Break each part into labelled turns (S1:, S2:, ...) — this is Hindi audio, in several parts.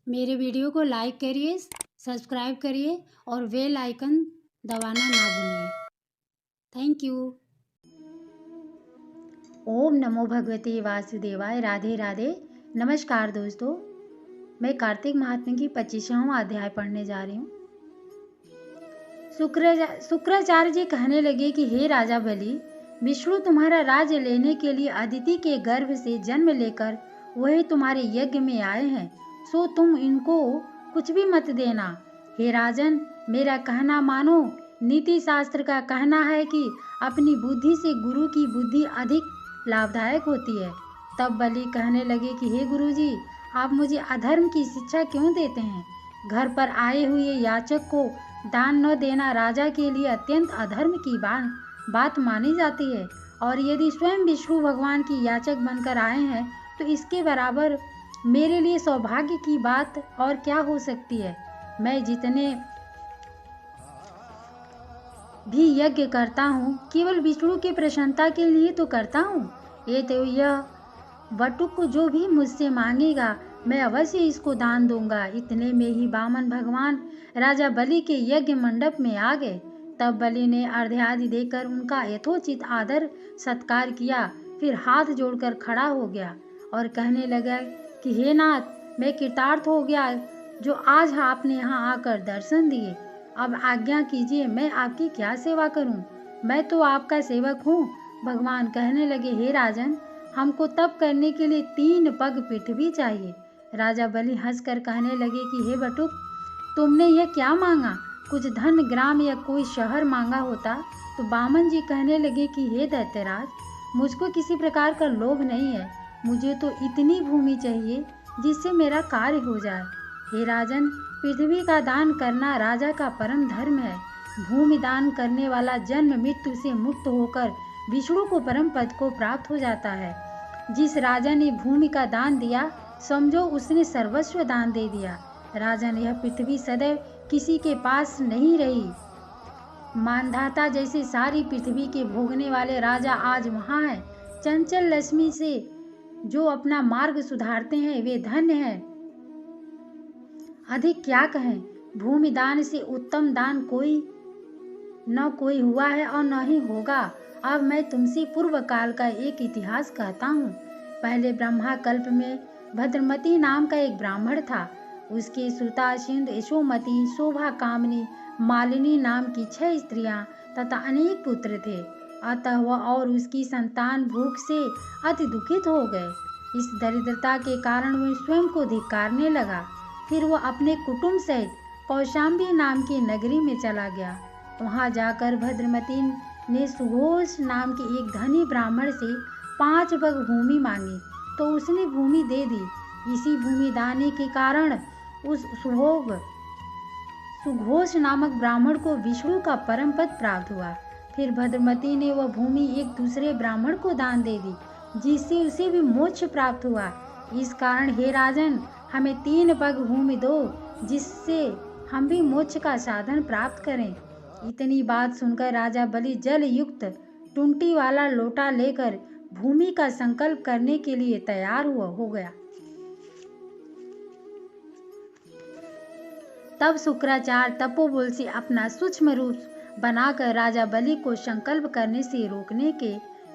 S1: मेरे वीडियो को लाइक करिए, सब्सक्राइब करिए और बेल आइकन दबाना ना भूलिए। Thank you.
S2: ओम नमो भगवते वासुदेवाय। राधे राधे। नमस्कार दोस्तों, मैं कार्तिक महात्म्य की 25वां अध्याय पढ़ने जा रही हूँ। शुक्राचार्य जी कहने लगे कि हे राजा बलि, विष्णु तुम्हारा राज्य लेने के लिए अदिति के गर्भ से जन्म लेकर वही तुम्हारे यज्ञ में आए हैं, सो तुम इनको कुछ भी मत देना। हे राजन, मेरा कहना मानो। नीति शास्त्र का कहना है कि अपनी बुद्धि से गुरु की बुद्धि अधिक लाभदायक होती है। तब बलि कहने लगे कि हे गुरुजी, आप मुझे अधर्म की शिक्षा क्यों देते हैं? घर पर आए हुए याचक को दान न देना राजा के लिए अत्यंत अधर्म की बात मानी जाती है, और यदि स्वयं विष्णु भगवान की याचक बनकर आए हैं तो इसके बराबर मेरे लिए सौभाग्य की बात और क्या हो सकती है। मैं जितने भी यज्ञ करता हूँ केवल विष्णु की प्रसन्नता के लिए तो करता हूँ। ये तो यह बटुक जो भी मुझसे मांगेगा मैं अवश्य इसको दान दूंगा। इतने में ही वामन भगवान राजा बलि के यज्ञ मंडप में आ गए। तब बलि ने अर्घ्यादि देकर उनका यथोचित आदर सत्कार किया, फिर हाथ जोड़कर खड़ा हो गया और कहने लगा कि हे नाथ, मैं कृतार्थ हो गया जो आज आपने यहाँ आकर दर्शन दिए। अब आज्ञा कीजिए, मैं आपकी क्या सेवा करूं? मैं तो आपका सेवक हूँ। भगवान कहने लगे, हे राजन, हमको तप करने के लिए 3 पग पृथ्वी चाहिए। राजा बलि हंसकर कहने लगे कि हे बटुक, तुमने यह क्या मांगा? कुछ धन, ग्राम या कोई शहर मांगा होता। तो वामन जी कहने लगे कि हे दैत्यराज, मुझको किसी प्रकार का लोभ नहीं है। मुझे तो इतनी भूमि चाहिए जिससे मेरा कार्य हो जाए। हे राजन, पृथ्वी का दान करना राजा का परम धर्म है। भूमि दान करने वाला जन्म मृत्यु से मुक्त होकर विष्णु को परम पद को प्राप्त हो जाता है। जिस राजा ने भूमि का दान दिया, समझो उसने सर्वस्व दान दे दिया। राजन, यह पृथ्वी सदैव किसी के पास नहीं रही। मानधाता जैसे सारी पृथ्वी के भोगने वाले राजा आज वहाँ हैं। चंचल लक्ष्मी से जो अपना मार्ग सुधारते हैं वे धन्य हैं। अधिक क्या कहें, भूमि दान से उत्तम दान कोई हुआ है और न ही होगा। अब मैं तुमसे पूर्व काल का एक इतिहास कहता हूँ। पहले ब्रह्मा कल्प में भद्रमती नाम का एक ब्राह्मण था। उसके श्रुता, सिंध, यशोमती, शोभा, कामनी, मालिनी नाम की 6 स्त्रियां तथा अनेक पुत्र थे। अतः वह और उसकी संतान भूख से अति दुखित हो गए। इस दरिद्रता के कारण वह स्वयं को धिक्कारने लगा। फिर वह अपने कुटुंब सहित कौशाम्बी नाम की नगरी में चला गया। वहां जाकर भद्रमती ने सुघोष नाम के एक धनी ब्राह्मण से 5 पग भूमि मांगी, तो उसने भूमि दे दी। इसी भूमि दाने के कारण उस सुघोष नामक ब्राह्मण को विष्णु का परम पद प्राप्त हुआ। फिर भद्रमती ने वह भूमि एक दूसरे ब्राह्मण को दान दे दी, जिससे उसे भी मोक्ष प्राप्त हुआ। इस कारण हे राजन, हमें 3 पग भूमि दो, जिससे हम भी मोक्ष का साधन प्राप्त करें। इतनी बात सुनकर राजा बलि जल युक्त टुंटी वाला लोटा लेकर भूमि का संकल्प करने के लिए तैयार हो गया। तब शुक्राचार्य तपोबल से अपना सूक्ष्म रूप बनाकर राजा बलि को संकल्प करने से रोकने के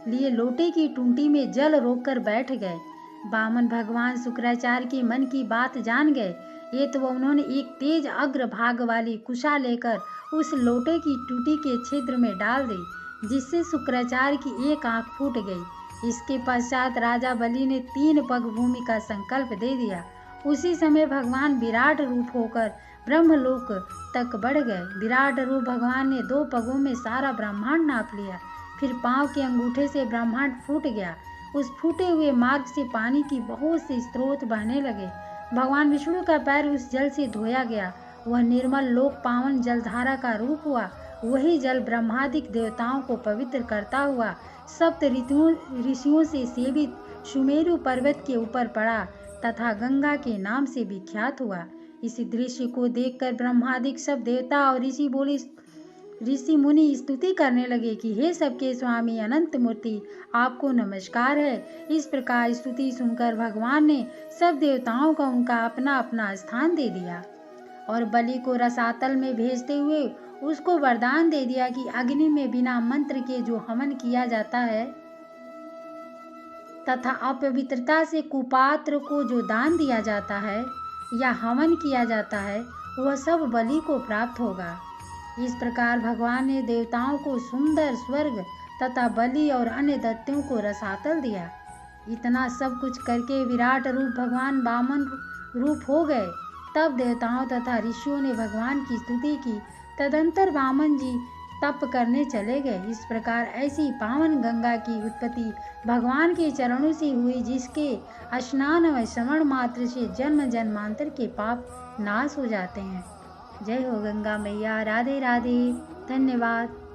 S2: लिए लोटे की टुंटी में जल रोककर बैठ गए। वामन भगवान शुक्राचार्य के मन की बात जान गए। ये तो उन्होंने एक तेज अग्र भाग वाली कुशा लेकर उस लोटे की टूटी के छिद्र में डाल दी, जिससे शुक्राचार्य की एक आंख फूट गई। इसके पश्चात राजा बलि ने 3 पग भूमि का संकल्प दे दिया। उसी समय भगवान विराट रूप होकर ब्रह्मलोक तक बढ़ गए। विराट रूप भगवान ने 2 पगों में सारा ब्रह्मांड नाप लिया। फिर पांव के अंगूठे से ब्रह्मांड फूट गया। उस फूटे हुए मार्ग से पानी की बहुत से स्रोत बहने लगे। भगवान विष्णु का पैर उस जल से धोया गया। वह निर्मल लोक पावन जलधारा का रूप हुआ। वही जल ब्रह्मादिक देवताओं को पवित्र करता हुआ 7 ऋषियों से सेवित सुमेरु पर्वत के ऊपर पड़ा तथा गंगा के नाम से विख्यात हुआ। इस दृश्य को देखकर ब्रह्मादिक सब देवता और ऋषि बोले, ऋषि मुनि स्तुति करने लगे कि हे सबके स्वामी अनंत मूर्ति, आपको नमस्कार है। इस प्रकार स्तुति सुनकर भगवान ने सब देवताओं को उनका अपना अपना स्थान दे दिया और बलि को रसातल में भेजते हुए उसको वरदान दे दिया कि अग्नि में बिना मंत्र के जो हवन किया जाता है तथा अपवित्रता से कुपात्र को जो दान दिया जाता है या हवन किया जाता है, वह सब बलि को प्राप्त होगा। इस प्रकार भगवान ने देवताओं को सुंदर स्वर्ग तथा बलि और अन्य दैत्यों को रसातल दिया। इतना सब कुछ करके विराट रूप भगवान वामन रूप हो गए। तब देवताओं तथा ऋषियों ने भगवान की स्तुति की। तदंतर वामन जी तप करने चले गए। इस प्रकार ऐसी पावन गंगा की उत्पत्ति भगवान के चरणों से हुई, जिसके स्नान व श्रवण मात्र से जन्म जन्मांतर के पाप नाश हो जाते हैं। जय हो गंगा मैया। राधे राधे। धन्यवाद।